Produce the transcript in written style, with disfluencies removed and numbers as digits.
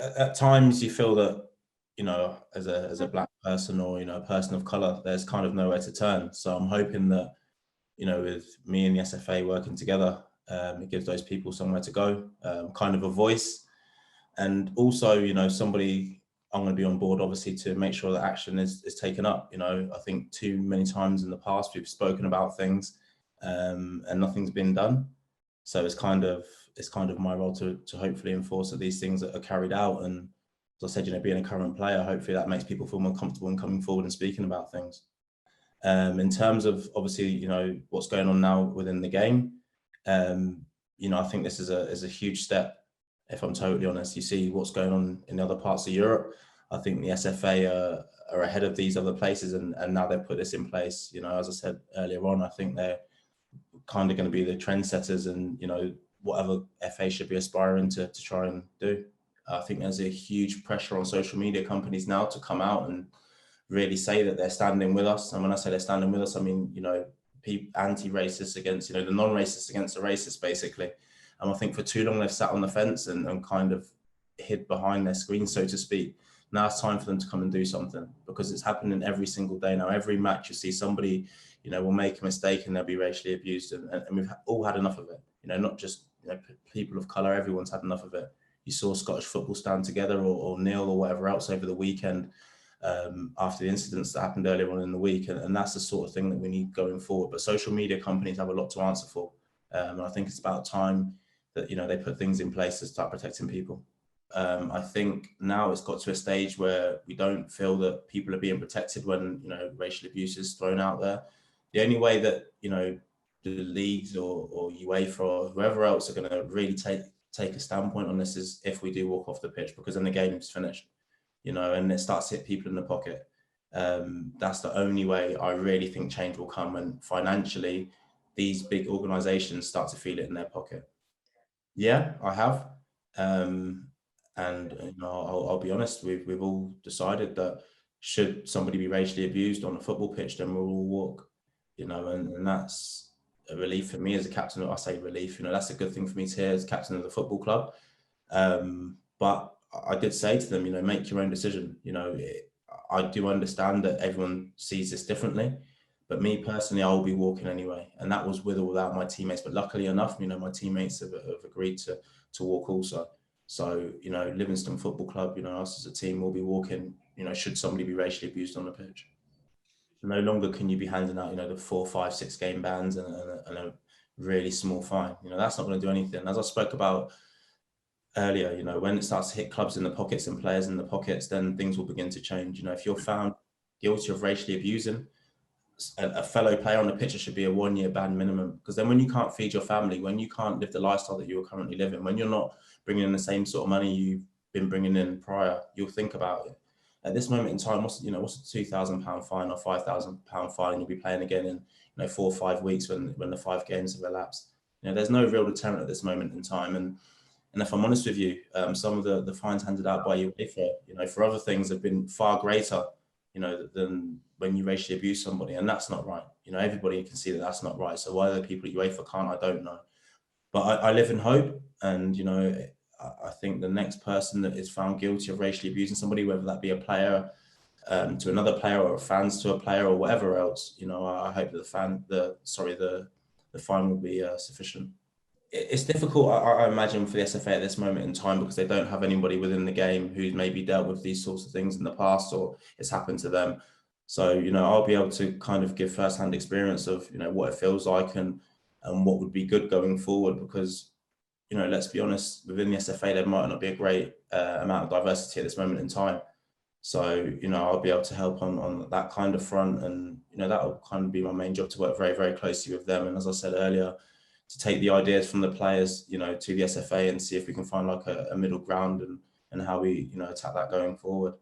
at times you feel that, you know, as a black person or, you know, a person of color, there's kind of nowhere to turn. So I'm hoping that, you know, with me and the SFA working together, it gives those people somewhere to go, kind of a voice. And also, you know, somebody, I'm going to be on board, obviously, to make sure that action is taken up. You know, I think too many times in the past, we've spoken about things and nothing's been done. So it's kind of my role to hopefully enforce that these things are carried out. And as I said, you know, being a current player, hopefully that makes people feel more comfortable in coming forward and speaking about things. In terms of, obviously, you know, what's going on now within the game, you know, I think this is a huge step. If I'm totally honest, you see what's going on in other parts of Europe. I think the SFA are ahead of these other places, and now they've put this in place. You know, as I said earlier on, I think they're kind of going to be the trendsetters, and, you know, whatever FA should be aspiring to try and do. I think there's a huge pressure on social media companies now to come out and really say that they're standing with us. And when I say they're standing with us, I mean, you know, anti-racists against, you know, the non-racists against the racists, basically. And I think for too long they've sat on the fence and kind of hid behind their screen, so to speak. Now it's time for them to come and do something, because it's happening every single day now. Every match you see somebody, you know, will make a mistake and they'll be racially abused, and we've all had enough of it. You know, not just, you know, people of colour, everyone's had enough of it. You saw Scottish football stand together or kneel or whatever else over the weekend after the incidents that happened earlier on in the week, and that's the sort of thing that we need going forward. But social media companies have a lot to answer for, and I think it's about time that, you know, they put things in place to start protecting people. I think now it's got to a stage where we don't feel that people are being protected when, you know, racial abuse is thrown out there. The only way that, you know, the leagues or UEFA or whoever else are going to really take a standpoint on this is if we do walk off the pitch, because then the game is finished, you know, and it starts to hit people in the pocket. That's the only way I really think change will come, and financially these big organizations start to feel it in their pocket. Yeah, I have. And, you know, I'll be honest, we've all decided that should somebody be racially abused on a football pitch, then we'll all walk, you know, and that's a relief for me as a captain. I say relief, you know, that's a good thing for me to hear as captain of the football club. But I did say to them, you know, make your own decision. You know, I do understand that everyone sees this differently, but me personally, I will be walking anyway. And that was with or without my teammates. But luckily enough, you know, my teammates have agreed to walk also. So, you know, Livingston Football Club, you know, us as a team will be walking, you know, should somebody be racially abused on the pitch. No longer can you be handing out, you know, the 4, 5, 6 game bans and a really small fine. You know, that's not going to do anything. As I spoke about earlier, you know, when it starts to hit clubs in the pockets and players in the pockets, then things will begin to change. You know, if you're found guilty of racially abusing a fellow player on the pitch, it should be a 1-year ban minimum, because then when you can't feed your family, when you can't live the lifestyle that you're currently living, when you're not bringing in the same sort of money you've been bringing in prior, you'll think about it. At this moment in time, what's a £2,000 fine or £5,000 fine, and you'll be playing again in, you know, 4 or 5 weeks when the 5 games have elapsed. You know, there's no real deterrent at this moment in time. And if I'm honest with you, some of the fines handed out by UEFA, you know, for other things have been far greater, you know, than when you racially abuse somebody, and that's not right. You know, everybody can see that that's not right. So why the people at UEFA can't, I don't know. But I live in hope, and, you know, I think the next person that is found guilty of racially abusing somebody, whether that be a player to another player or fans to a player or whatever else, you know, I hope that the fine will be sufficient. It's difficult, I imagine, for the SFA at this moment in time, because they don't have anybody within the game who's maybe dealt with these sorts of things in the past, or it's happened to them. So, you know, I'll be able to kind of give first-hand experience of, you know, what it feels like and what would be good going forward, because, you know, let's be honest, within the SFA, there might not be a great amount of diversity at this moment in time. So, you know, I'll be able to help on that kind of front, and, you know, that will kind of be my main job, to work very, very closely with them. And as I said earlier, to take the ideas from the players, you know, to the SFA and see if we can find like a middle ground and how we, you know, attack that going forward.